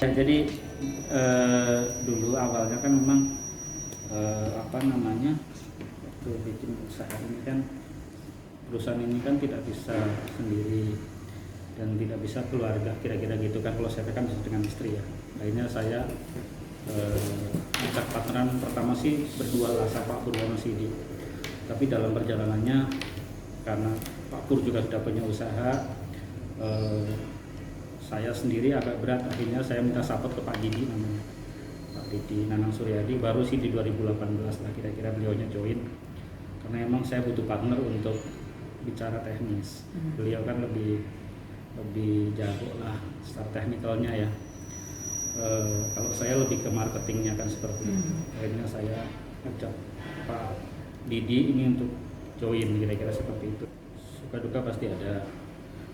Ya, jadi dulu awalnya kan memang waktu bikin usaha ini kan perusahaan ini kan tidak bisa sendiri dan tidak bisa keluarga kira-kira gitu kan. Kalau saya kan bisa dengan istri ya. Akhirnya saya ajak partneran pertama sih berdua lah sama Pak Purwono Sidi. Tapi dalam perjalanannya karena Pak Pur juga sudah punya usaha, saya sendiri agak berat, akhirnya saya minta support ke Pak Didi namanya, Pak Didi Nanang Suryadi, baru sih di 2018 lah kira-kira beliaunya join, karena emang saya butuh partner untuk bicara teknis. Beliau kan lebih jago lah secara teknikalnya ya. Kalau saya lebih ke marketingnya kan seperti itu. Akhirnya saya ajak Pak Didi ini untuk join kira-kira seperti itu. Suka duka pasti ada.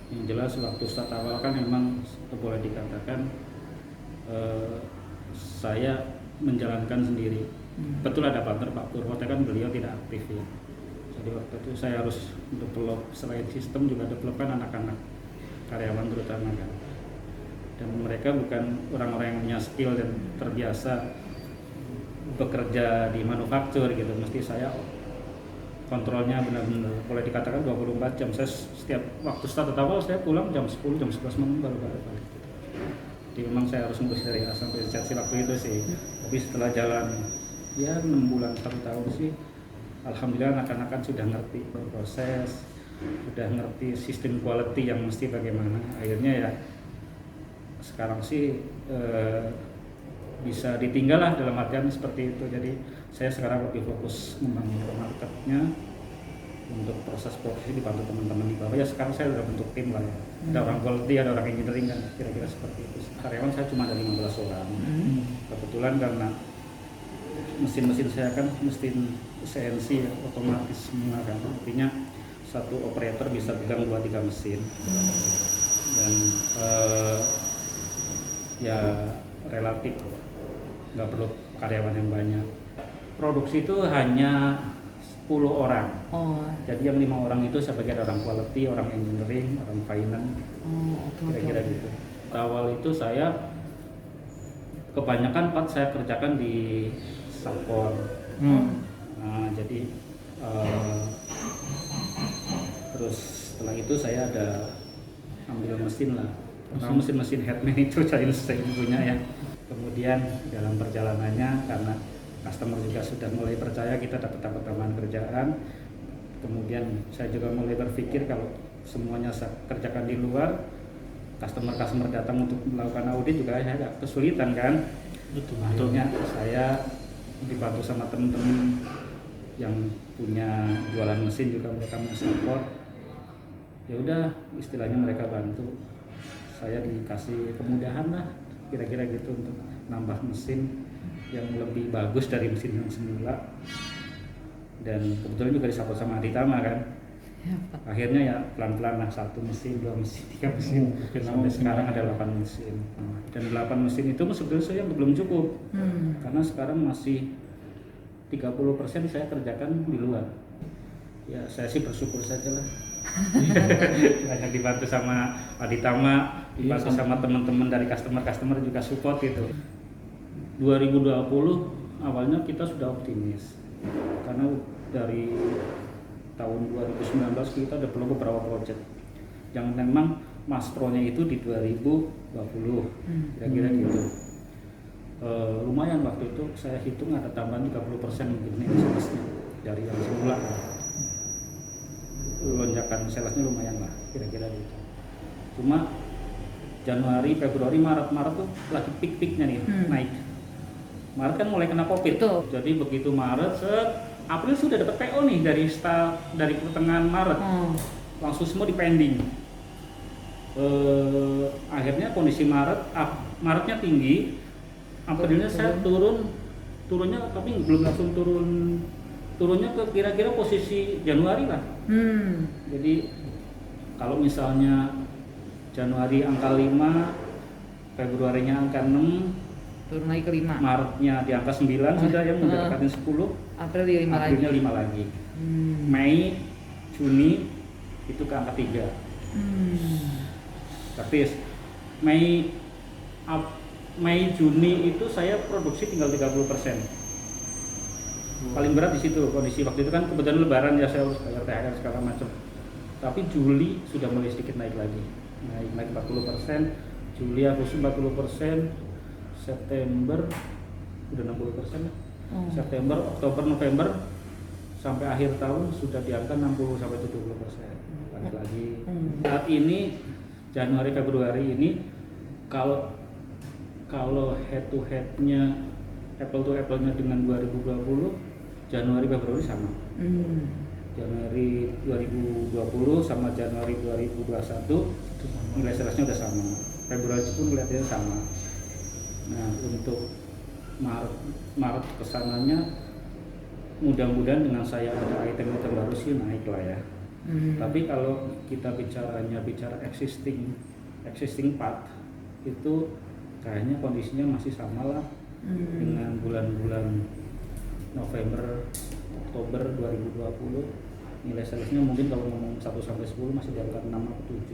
Yang jelas waktu start awal kan memang boleh dikatakan saya menjalankan sendiri. Betul ada partner Pak Purwono kan beliau tidak aktif ya. Jadi waktu itu saya harus develop, selain sistem juga developkan anak-anak karyawan terutama kan. Dan mereka bukan orang-orang yang punya skill dan terbiasa bekerja di manufaktur gitu. Mesti saya kontrolnya benar-benar boleh dikatakan 24 jam. Saya setiap waktu start awal saya pulang jam 10, jam 11 malam baru balik gitu. Jadi memang saya harus ngurus dari A sampai Z sih waktu itu sih. Tapi setelah jalan ya 6 bulan 1 tahun sih, alhamdulillah anak-anak kan sudah ngerti proses, sudah ngerti sistem quality yang mesti bagaimana. Akhirnya ya sekarang sih bisa ditinggal lah dalam artian seperti itu. Jadi saya sekarang lebih fokus membangun marketnya, untuk proses produksi dibantu teman-teman di bawah. Ya sekarang saya sudah bentuk tim lah ya. Ada orang quality, ada orang engineering kan, kira-kira seperti itu. Karyawan saya cuma ada 15 orang. Kebetulan karena mesin-mesin saya kan mesin CNC ya, otomatis semua kan. Artinya satu operator bisa pegang 2-3 mesin. Dan ya relatif nggak perlu karyawan yang banyak. Produksi itu hanya 10 orang. Jadi yang 5 orang itu sebagai orang quality, orang engineering, orang finance, kira-kira gitu. Awal itu saya kebanyakan part saya kerjakan di Sapor. Nah, jadi terus setelah itu saya ada ambil mesin lah. Mesin-mesin headman itu saya punya ya. Kemudian dalam perjalanannya karena customer juga sudah mulai percaya, kita dapat tambahan kerjaan. Kemudian saya juga mulai berpikir kalau semuanya saya kerjakan di luar, customer datang untuk melakukan audit juga saya agak kesulitan kan. Akhirnya saya dibantu sama teman-teman yang punya jualan mesin juga, mereka mau support. Ya udah, istilahnya mereka bantu. Saya dikasih kemudahan lah, kira-kira gitu untuk nambah mesin yang lebih bagus dari mesin yang semula. Dan kebetulan juga disupport sama Aditama kan. Akhirnya ya pelan-pelan lah, 1 mesin, 2 mesin, 3 mesin, sampai sekarang ada 8 mesin. Dan 8 mesin itu sebetulnya saya belum cukup, karena sekarang masih 30% saya kerjakan di luar. Ya saya sih bersyukur saja lah. Banyak dibantu sama Aditama, dibantu sama teman-teman dari customer juga support gitu. 2020 awalnya kita sudah optimis karena dari tahun 2019 kita udah perlu beberapa project yang memang mastronya itu di 2020 kira-kira gitu. Lumayan waktu itu saya hitung ada tambahan 30% mungkin nih salesnya dari yang semula. Lonjakan salesnya lumayan lah kira-kira gitu. Cuma Januari, Februari, Maret tuh lagi peak-peaknya nih naik. Maret kan mulai kena Covid. Betul. Jadi begitu Maret, April sudah dapat PO nih dari pertengahan Maret. Langsung semua di pending. Akhirnya kondisi Maretnya tinggi. Aprilnya saya turunnya tapi belum langsung turunnya ke kira-kira posisi Januari lah. Jadi kalau misalnya Januari angka 5, Februarinya angka 6, turun lagi ke 5. Maretnya di angka 9 sudah yang mendapatkan 10. Aprilnya 5 lagi. Mei, Juni itu ke angka 3. Tapi Mei Mei Juni itu saya produksi tinggal 30%. Paling berat di situ kondisi waktu itu kan kebetulan lebaran ya, saya harus bayar THR segala macam. Tapi Juli sudah mulai sedikit naik lagi. Naik 40%, Juli Agustus 40%, September udah 60%. September, Oktober, November sampai akhir tahun sudah di angka 60 sampai 70%. Balik lagi. Saat ini Januari Februari ini kalau head to headnya apple to apple-nya dengan 2020 Januari Februari sama. Januari 2020 sama Januari 2021 nilai salesnya udah sama. Februari pun kelihatannya sama. Nah untuk Maret kesananya mudah-mudahan dengan saya ada item-item baru sih naik lah ya. Tapi kalau kita bicara existing part itu kayaknya kondisinya masih sama lah dengan bulan-bulan November, Oktober 2020 nilai salesnya mungkin kalau ngomong 1 sampai 10 masih di angka 6 atau 7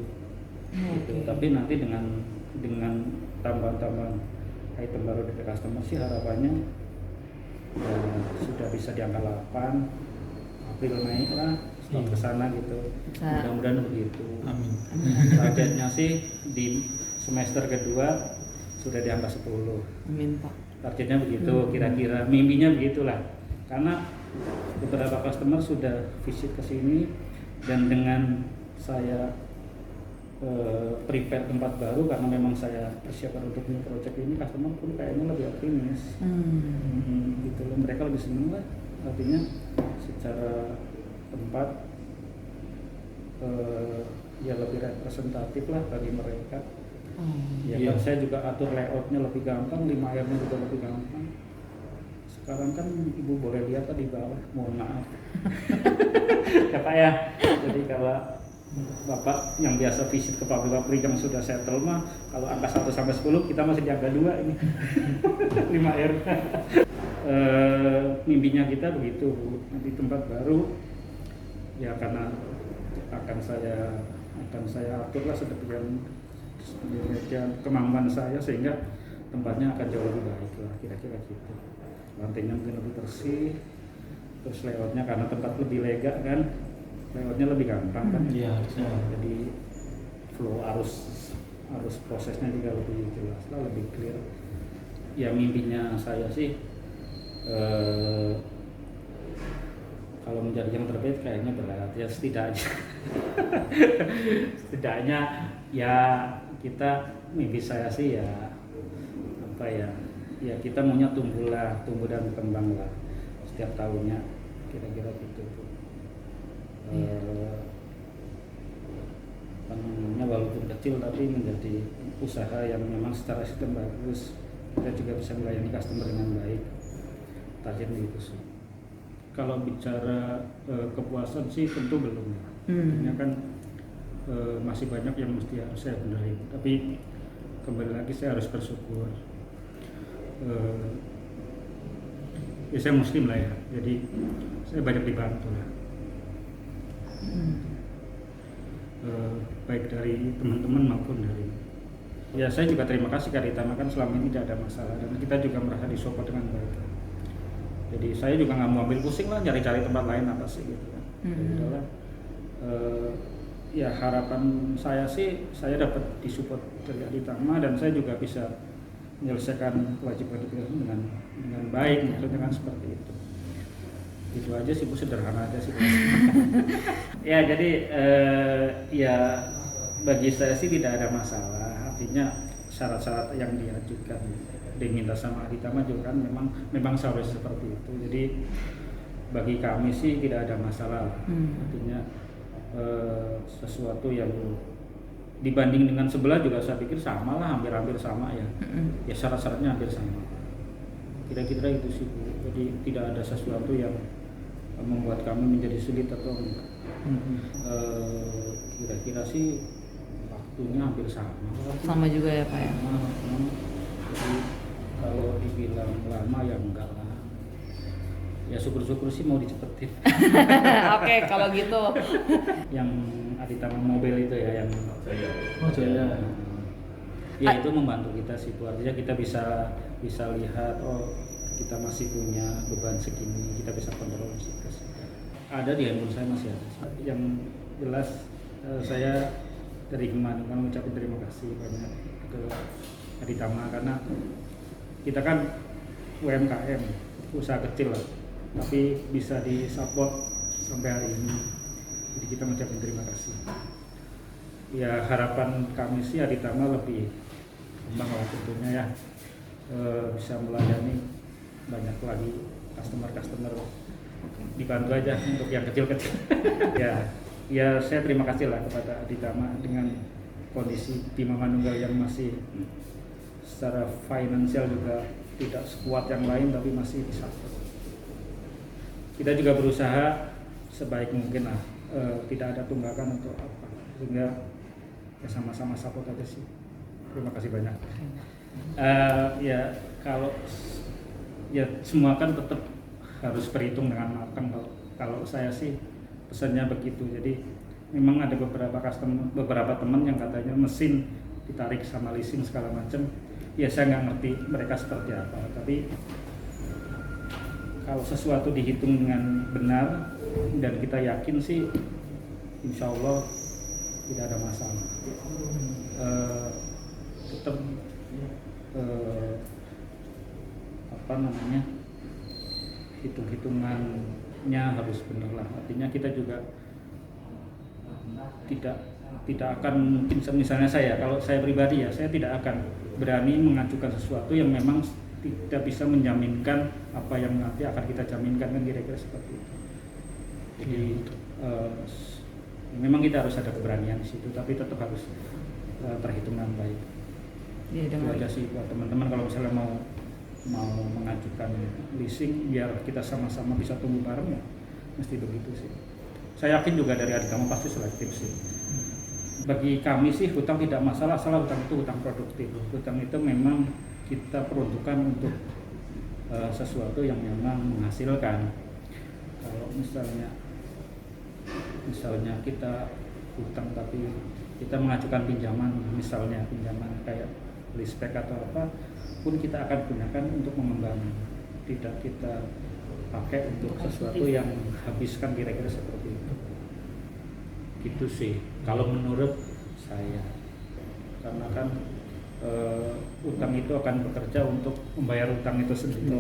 gitu. Tapi nanti dengan tambahan-tambahan item baru dari customer sih harapannya ya, sudah bisa di angka 8, April naik lah setelah kesana gitu. Mudah-mudahan begitu. Amin. Targetnya sih di semester kedua sudah di angka 10. Amin Pak. Targetnya begitu, kira-kira mimpinya begitulah. Karena beberapa customer sudah visit ke sini dan dengan saya prepare tempat baru karena memang saya persiapkan untuk new project ini, customer pun kayaknya lebih optimis. Gitu loh, mereka lebih senang lah. Artinya secara tempat ya lebih representatif lah bagi mereka. Ya kan saya juga atur layoutnya lebih gampang, 5 airnya juga lebih gampang. Sekarang kan ibu boleh lihat di bawah, mohon maaf. Ya Pak ya, jadi kalau Bapak yang biasa visit ke pabrik-pabrik yang sudah settle mah, kalau angka 1 sampai 10 kita masih di angka 2 ini. 5 air. Mimpinya kita begitu, nanti tempat baru ya karena akan saya atur lah sedemikian kemampuan saya sehingga tempatnya akan jauh lebih baik lah, kira-kira gitu. Lantainya mungkin lebih bersih, terus layoutnya karena tempat lebih lega kan, layoutnya lebih gampang kan. Jadi flow arus prosesnya juga lebih jelas lah, lebih clear. Ya mimpinya saya sih kalau menjadi yang terbaik kayaknya berat ya, setidaknya ya kita, mimpi saya sih ya apa ya kita maunya tumbuh dan berkembang lah setiap tahunnya, kira-kira gitu. Namanya walaupun kecil tapi menjadi usaha yang memang secara sistem bagus, kita juga bisa melayani customer dengan baik. Targetnya itu sih. Kalau bicara kepuasan sih tentu belum ya. Tentunya kan masih banyak yang mesti harus saya benahi. Tapi kembali lagi saya harus bersyukur. Ya saya muslim lah ya. Jadi saya banyak dibantu lah. Baik dari teman-teman maupun dari. Ya saya juga terima kasih Karitama kan selama ini tidak ada masalah dan kita juga merasa disupport dengan baik. Jadi saya juga nggak mau ambil pusing lah cari-cari tempat lain apa sih gitu kan. Adalah ya harapan saya sih saya dapat disupport dari Aditama dan saya juga bisa menyelesaikan kewajiban itu dengan baik, maksudnya kan seperti itu. Itu aja sih Bu, sederhana aja sih. Ya jadi ya bagi saya sih tidak ada masalah. Artinya syarat-syarat yang diajukan diminta sama Aditama juga kan memang seharusnya seperti itu. Jadi bagi kami sih tidak ada masalah. Artinya sesuatu yang dibanding dengan sebelah juga saya pikir sama lah, hampir sama ya. Ya syarat-syaratnya hampir sama. Kira-kira itu sih Bu. Jadi tidak ada sesuatu yang membuat kami menjadi sulit atau enggak. Kira-kira sih waktunya hampir sama. Sama juga ya Pak ya. Jadi kalau dibilang lama ya enggak lah. Ya syukur-syukur sih mau dicepetin. Oke, kalau gitu. Yang Aditama mobil itu ya yang Jaya. Ya itu membantu kita sih, Bu. Artinya kita bisa lihat, oh kita masih punya beban segini, kita bisa kontrol situ. Ada di handphone saya masih ada. Yang jelas saya dari kemarin mengucapkan terima kasih banyak ke Aditama, karena kita kan UMKM, usaha kecil lah, tapi bisa disupport sampai hari ini. Jadi kita mengucapkan terima kasih. Ya harapan kami sih Aditama lebih kembang lah tentunya ya, bisa melayani banyak lagi customer, dibantu aja untuk yang kecil-kecil. ya saya terima kasih lah kepada Aditama dengan kondisi Bima Manunggal yang masih secara finansial juga tidak sekuat yang lain, tapi masih bisa. Kita juga berusaha sebaik mungkin lah, tidak ada tunggakan untuk apa, sehingga ya sama-sama support aja sih. Terima kasih banyak. Ya kalau ya semua kan tetap harus berhitung dengan matang. Kalau saya sih pesannya begitu. Jadi memang ada beberapa teman yang katanya mesin ditarik sama leasing segala macam. Ya saya nggak ngerti mereka seperti apa. Tapi kalau sesuatu dihitung dengan benar dan kita yakin sih, insya Allah tidak ada masalah. Tetap hitung-hitungannya harus benar lah. Artinya kita juga tidak akan mungkin, misalnya kalau saya pribadi ya, saya tidak akan berani mengajukan sesuatu yang memang tidak bisa menjaminkan apa yang nanti akan kita jaminkan, kan kira-kira seperti itu. Jadi memang kita harus ada keberanian di situ, tapi tetap harus perhitungan baik. Ya, itu aja sih buat teman-teman, kalau misalnya mau mengajukan leasing biar kita sama-sama bisa tumbuh bareng, ya mesti begitu sih. Saya yakin juga dari Aditama pasti selektif sih. Bagi kami sih hutang tidak masalah, asal hutang itu hutang produktif. Hutang itu memang kita peruntukkan untuk sesuatu yang memang menghasilkan. Kalau misalnya kita hutang tapi kita mengajukan pinjaman, misalnya pinjaman kayak leaseback atau apa pun, kita akan gunakan untuk mengembangkan, tidak kita pakai untuk sesuatu yang habiskan, kira-kira seperti itu. Gitu sih kalau menurut saya, karena kan utang itu akan bekerja untuk membayar utang itu sendiri.